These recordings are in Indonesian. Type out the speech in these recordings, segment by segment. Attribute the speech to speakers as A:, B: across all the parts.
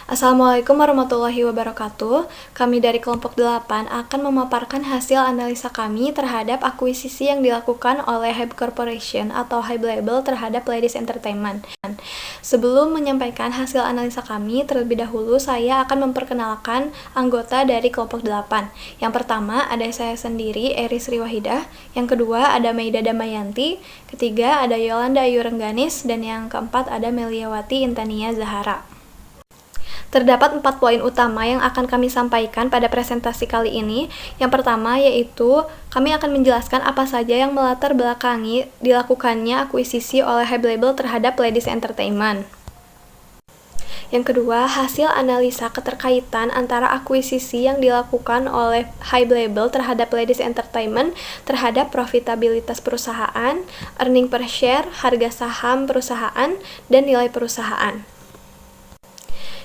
A: Assalamualaikum warahmatullahi wabarakatuh. Kami dari kelompok 8 akan memaparkan hasil analisa kami terhadap akuisisi yang dilakukan oleh Hybe Corporation atau Hybe Label terhadap Ladies Entertainment. Sebelum menyampaikan hasil analisa kami, terlebih dahulu saya akan memperkenalkan anggota dari kelompok 8. Yang pertama ada saya sendiri, Eris Riwahidah. Yang kedua ada Maida Damayanti. Ketiga ada Yolanda Ayu Rengganis. Dan yang keempat ada Meliawati Intania Zahara. Terdapat 4 poin utama yang akan kami sampaikan pada presentasi kali ini. Yang pertama yaitu kami akan menjelaskan apa saja yang melatar belakangi dilakukannya akuisisi oleh Hybe Label terhadap Ladies Entertainment. Yang kedua, hasil analisa keterkaitan antara akuisisi yang dilakukan oleh Hybe Label terhadap Ladies Entertainment terhadap profitabilitas perusahaan, earning per share, harga saham perusahaan, dan nilai perusahaan.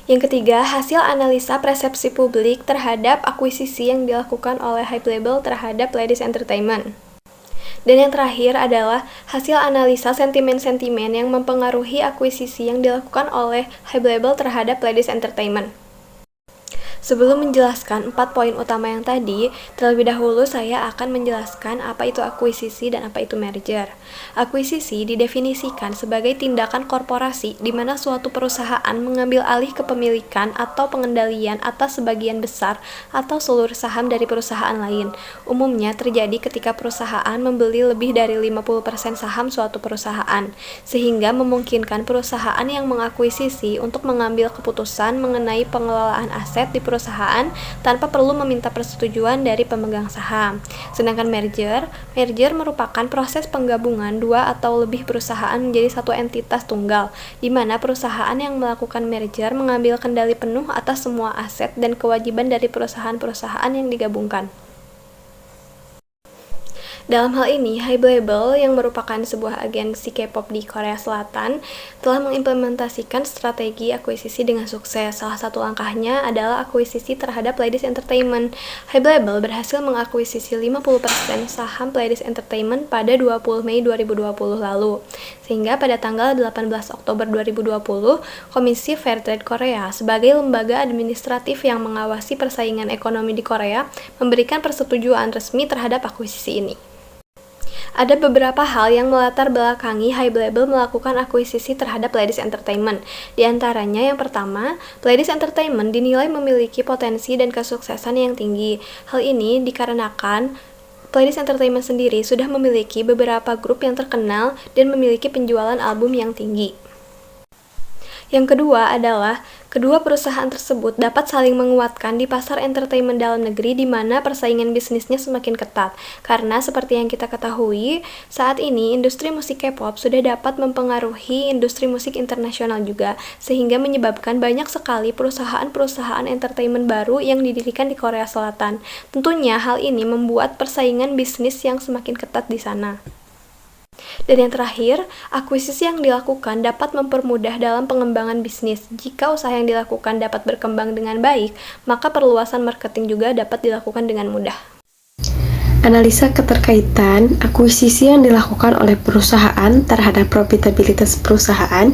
A: Yang ketiga, hasil analisa persepsi publik terhadap akuisisi yang dilakukan oleh Hybe Label terhadap Ladies Entertainment. Dan yang terakhir adalah hasil analisa sentimen-sentimen yang mempengaruhi akuisisi yang dilakukan oleh Hybe Label terhadap Ladies Entertainment. Sebelum menjelaskan 4 poin utama yang tadi, terlebih dahulu saya akan menjelaskan apa itu akuisisi dan apa itu merger. Akuisisi didefinisikan sebagai tindakan korporasi di mana suatu perusahaan mengambil alih kepemilikan atau pengendalian atas sebagian besar atau seluruh saham dari perusahaan lain. Umumnya terjadi ketika perusahaan membeli lebih dari 50% saham suatu perusahaan, sehingga memungkinkan perusahaan yang mengakuisisi untuk mengambil keputusan mengenai pengelolaan aset di perusahaan tanpa perlu meminta persetujuan dari pemegang saham. Sedangkan merger merupakan proses penggabungan dua atau lebih perusahaan menjadi satu entitas tunggal, di mana perusahaan yang melakukan merger mengambil kendali penuh atas semua aset dan kewajiban dari perusahaan-perusahaan yang digabungkan. Dalam hal ini, Hybe Label yang merupakan sebuah agensi K-pop di Korea Selatan telah mengimplementasikan strategi akuisisi dengan sukses. Salah satu langkahnya adalah akuisisi terhadap Ladies Entertainment. Hybe Label berhasil mengakuisisi 50% saham Ladies Entertainment pada 20 Mei 2020 lalu. Sehingga pada tanggal 18 Oktober 2020, Komisi Fair Trade Korea sebagai lembaga administratif yang mengawasi persaingan ekonomi di Korea memberikan persetujuan resmi terhadap akuisisi ini. Ada beberapa hal yang melatar belakangi Hybe Label melakukan akuisisi terhadap Ladies Entertainment. Di antaranya yang pertama, Ladies Entertainment dinilai memiliki potensi dan kesuksesan yang tinggi. Hal ini dikarenakan Ladies Entertainment sendiri sudah memiliki beberapa grup yang terkenal dan memiliki penjualan album yang tinggi. Yang kedua adalah kedua perusahaan tersebut dapat saling menguatkan di pasar entertainment dalam negeri di mana persaingan bisnisnya semakin ketat. Karena seperti yang kita ketahui, saat ini industri musik K-pop sudah dapat mempengaruhi industri musik internasional juga, sehingga menyebabkan banyak sekali perusahaan-perusahaan entertainment baru yang didirikan di Korea Selatan. Tentunya hal ini membuat persaingan bisnis yang semakin ketat di sana. Dan yang terakhir, akuisisi yang dilakukan dapat mempermudah dalam pengembangan bisnis. Jika usaha yang dilakukan dapat berkembang dengan baik, maka perluasan marketing juga dapat dilakukan dengan mudah.
B: Analisa keterkaitan akuisisi yang dilakukan oleh perusahaan terhadap profitabilitas perusahaan,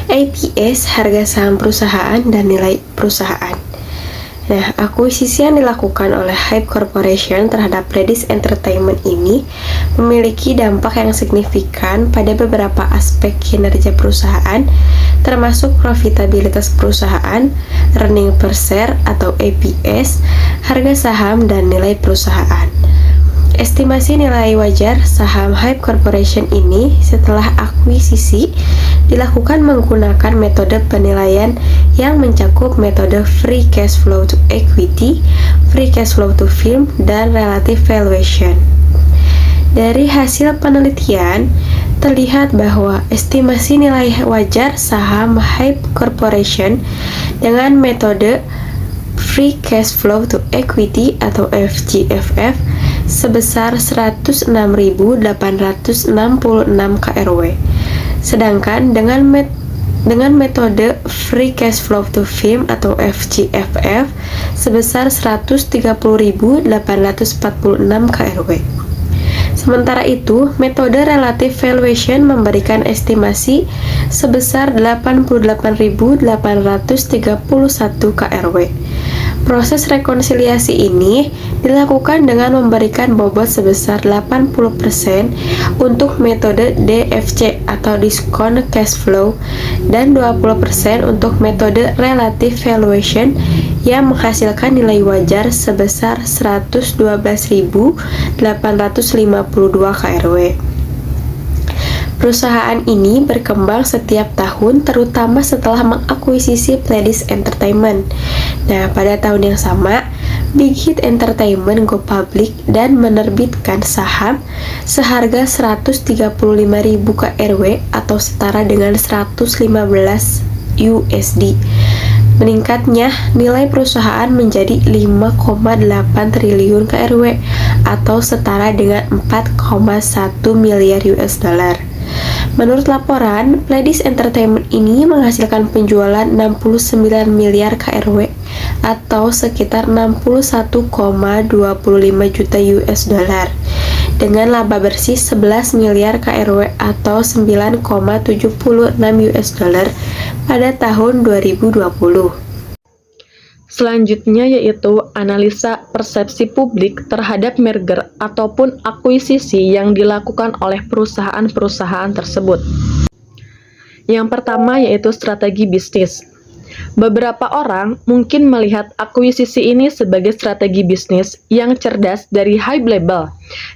B: EPS, harga saham perusahaan, dan nilai perusahaan. Nah, akuisisi yang dilakukan oleh Hybe Corporation terhadap Ladies Entertainment ini memiliki dampak yang signifikan pada beberapa aspek kinerja perusahaan, termasuk profitabilitas perusahaan, earning per share atau EPS, harga saham, dan nilai perusahaan. Estimasi nilai wajar saham Hybe Corporation ini setelah akuisisi dilakukan menggunakan metode penilaian yang mencakup metode free cash flow to equity, free cash flow to film, dan relative valuation. Dari hasil penelitian, terlihat bahwa estimasi nilai wajar saham Hybe Corporation dengan metode free cash flow to equity atau FCFF sebesar 106.866 KRW. Sedangkan dengan metode free cash flow to film atau FCFF sebesar 130.846 KRW. Sementara itu, metode relative valuation memberikan estimasi sebesar 88.831 KRW. Proses rekonsiliasi ini dilakukan dengan memberikan bobot sebesar 80% untuk metode DFC atau discount cash flow dan 20% untuk metode relative valuation yang menghasilkan nilai wajar sebesar 112.852 KRW. Perusahaan ini berkembang setiap tahun, terutama setelah mengakuisisi Pledis Entertainment. Nah, pada tahun yang sama, Big Hit Entertainment go public dan menerbitkan saham seharga 135.000 KRW atau setara dengan 115 USD. Meningkatnya nilai perusahaan menjadi 5,8 triliun KRW atau setara dengan 4,1 miliar US dollar. Menurut laporan, Pledis Entertainment ini menghasilkan penjualan 69 miliar KRW atau sekitar 61,25 juta US dollar dengan laba bersih 11 miliar KRW atau 9,76 US dollar pada tahun 2020.
C: Selanjutnya yaitu analisa persepsi publik terhadap merger ataupun akuisisi yang dilakukan oleh perusahaan-perusahaan tersebut. Yang pertama yaitu strategi bisnis. Beberapa orang mungkin melihat akuisisi ini sebagai strategi bisnis yang cerdas dari Hybe Label.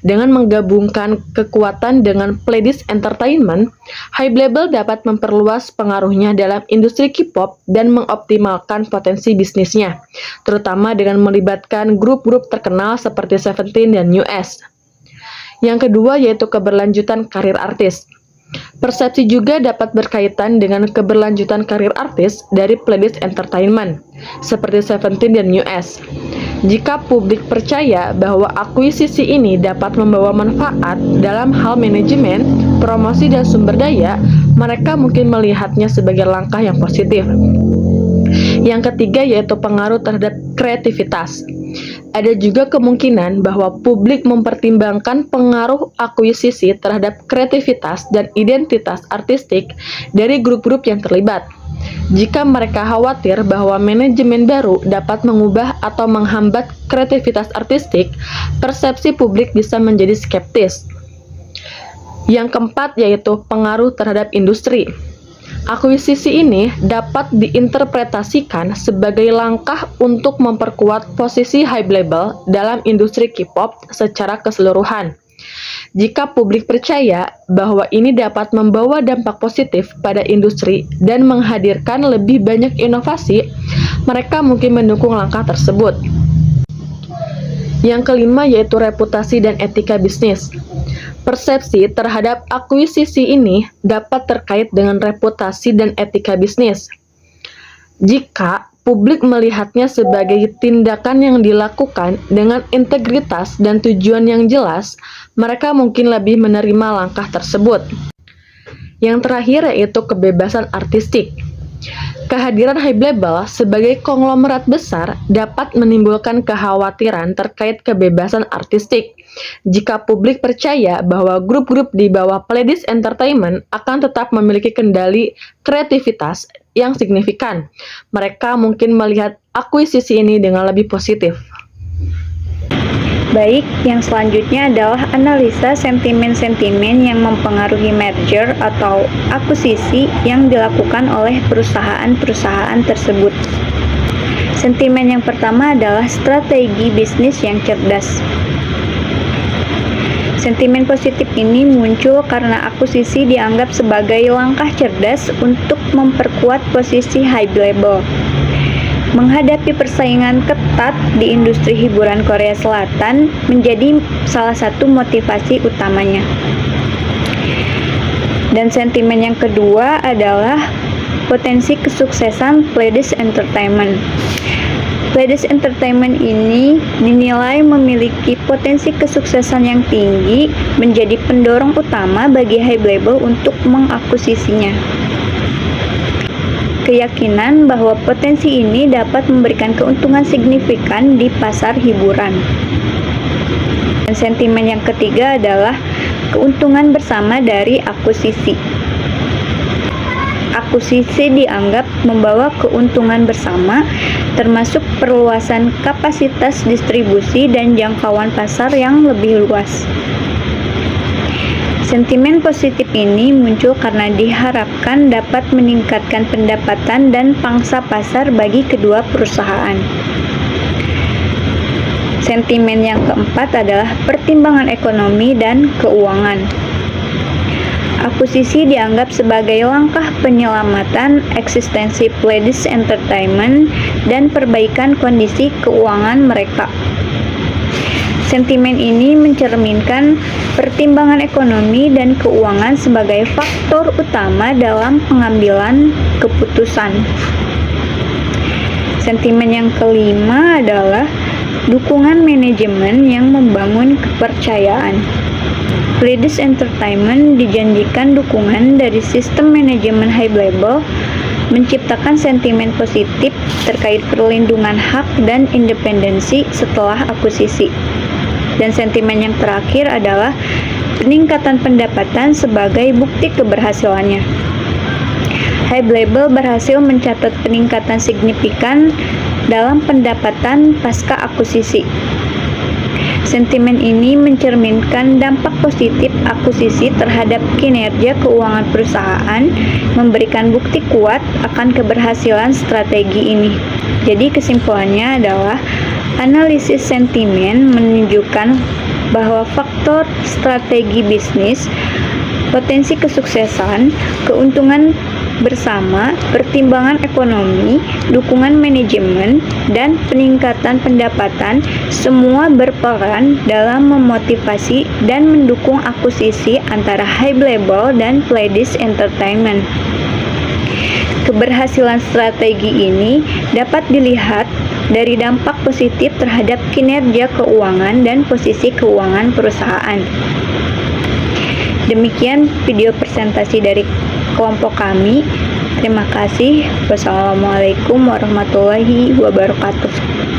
C: Dengan menggabungkan kekuatan dengan Pledis Entertainment, Hybe Label dapat memperluas pengaruhnya dalam industri K-pop dan mengoptimalkan potensi bisnisnya, terutama dengan melibatkan grup-grup terkenal seperti Seventeen dan NU'EST. Yang kedua yaitu keberlanjutan karir artis. Persepsi juga dapat berkaitan dengan keberlanjutan karir artis dari Pledis Entertainment, seperti Seventeen dan NU'EST. Jika publik percaya bahwa akuisisi ini dapat membawa manfaat dalam hal manajemen, promosi, dan sumber daya, mereka mungkin melihatnya sebagai langkah yang positif. Yang ketiga yaitu pengaruh terhadap kreativitas. Ada juga kemungkinan bahwa publik mempertimbangkan pengaruh akuisisi terhadap kreativitas dan identitas artistik dari grup-grup yang terlibat. Jika mereka khawatir bahwa manajemen baru dapat mengubah atau menghambat kreativitas artistik, persepsi publik bisa menjadi skeptis. Yang keempat yaitu pengaruh terhadap industri. Akuisisi ini dapat diinterpretasikan sebagai langkah untuk memperkuat posisi Hybe Label dalam industri K-pop secara keseluruhan. Jika publik percaya bahwa ini dapat membawa dampak positif pada industri dan menghadirkan lebih banyak inovasi, mereka mungkin mendukung langkah tersebut. Yang kelima yaitu reputasi dan etika bisnis. Persepsi terhadap akuisisi ini dapat terkait dengan reputasi dan etika bisnis. Jika publik melihatnya sebagai tindakan yang dilakukan dengan integritas dan tujuan yang jelas, mereka mungkin lebih menerima langkah tersebut. Yang terakhir yaitu kebebasan artistik. Kehadiran Hybe Label sebagai konglomerat besar dapat menimbulkan kekhawatiran terkait kebebasan artistik. Jika publik percaya bahwa grup-grup di bawah Pledis Entertainment akan tetap memiliki kendali kreativitas yang signifikan, mereka mungkin melihat akuisisi ini dengan lebih positif.
D: Baik, yang selanjutnya adalah analisa sentimen-sentimen yang mempengaruhi merger atau akuisisi yang dilakukan oleh perusahaan-perusahaan tersebut. Sentimen yang pertama adalah strategi bisnis yang cerdas. Sentimen positif ini muncul karena akuisisi dianggap sebagai langkah cerdas untuk memperkuat posisi Hybe Label. Menghadapi persaingan ketat di industri hiburan Korea Selatan menjadi salah satu motivasi utamanya. Dan sentimen yang kedua adalah potensi kesuksesan Pledis Entertainment. Pledis Entertainment ini dinilai memiliki potensi kesuksesan yang tinggi, menjadi pendorong utama bagi Hybe Label untuk mengakuisisinya. Keyakinan bahwa potensi ini dapat memberikan keuntungan signifikan di pasar hiburan. Dan Dan sentimen yang ketiga adalah keuntungan bersama dari akuisisi. Akuisisi dianggap membawa keuntungan bersama, termasuk perluasan kapasitas distribusi dan jangkauan pasar yang lebih luas. Sentimen positif ini muncul karena diharapkan dapat meningkatkan pendapatan dan pangsa pasar bagi kedua perusahaan. Sentimen yang keempat adalah pertimbangan ekonomi dan keuangan. Akuisisi dianggap sebagai langkah penyelamatan eksistensi Pledis Entertainment dan perbaikan kondisi keuangan mereka. Sentimen ini mencerminkan pertimbangan ekonomi dan keuangan sebagai faktor utama dalam pengambilan keputusan. Sentimen yang kelima adalah dukungan manajemen yang membangun kepercayaan. Pledis Entertainment dijanjikan dukungan dari sistem manajemen Hybe Label, menciptakan sentimen positif terkait perlindungan hak dan independensi setelah akuisisi. Dan sentimen yang terakhir adalah peningkatan pendapatan sebagai bukti keberhasilannya. Hybe Label berhasil mencatat peningkatan signifikan dalam pendapatan pasca akuisisi. Sentimen ini mencerminkan dampak positif akuisisi terhadap kinerja keuangan perusahaan, memberikan bukti kuat akan keberhasilan strategi ini. Jadi kesimpulannya adalah analisis sentimen menunjukkan bahwa faktor strategi bisnis, potensi kesuksesan, keuntungan bersama, pertimbangan ekonomi, dukungan manajemen, dan peningkatan pendapatan semua berperan dalam memotivasi dan mendukung akuisisi antara Hybe Label dan Pledis Entertainment. Keberhasilan strategi ini dapat dilihat dari dampak positif terhadap kinerja keuangan dan posisi keuangan perusahaan. Demikian video presentasi dari kelompok kami. Terima kasih. Wassalamualaikum warahmatullahi wabarakatuh.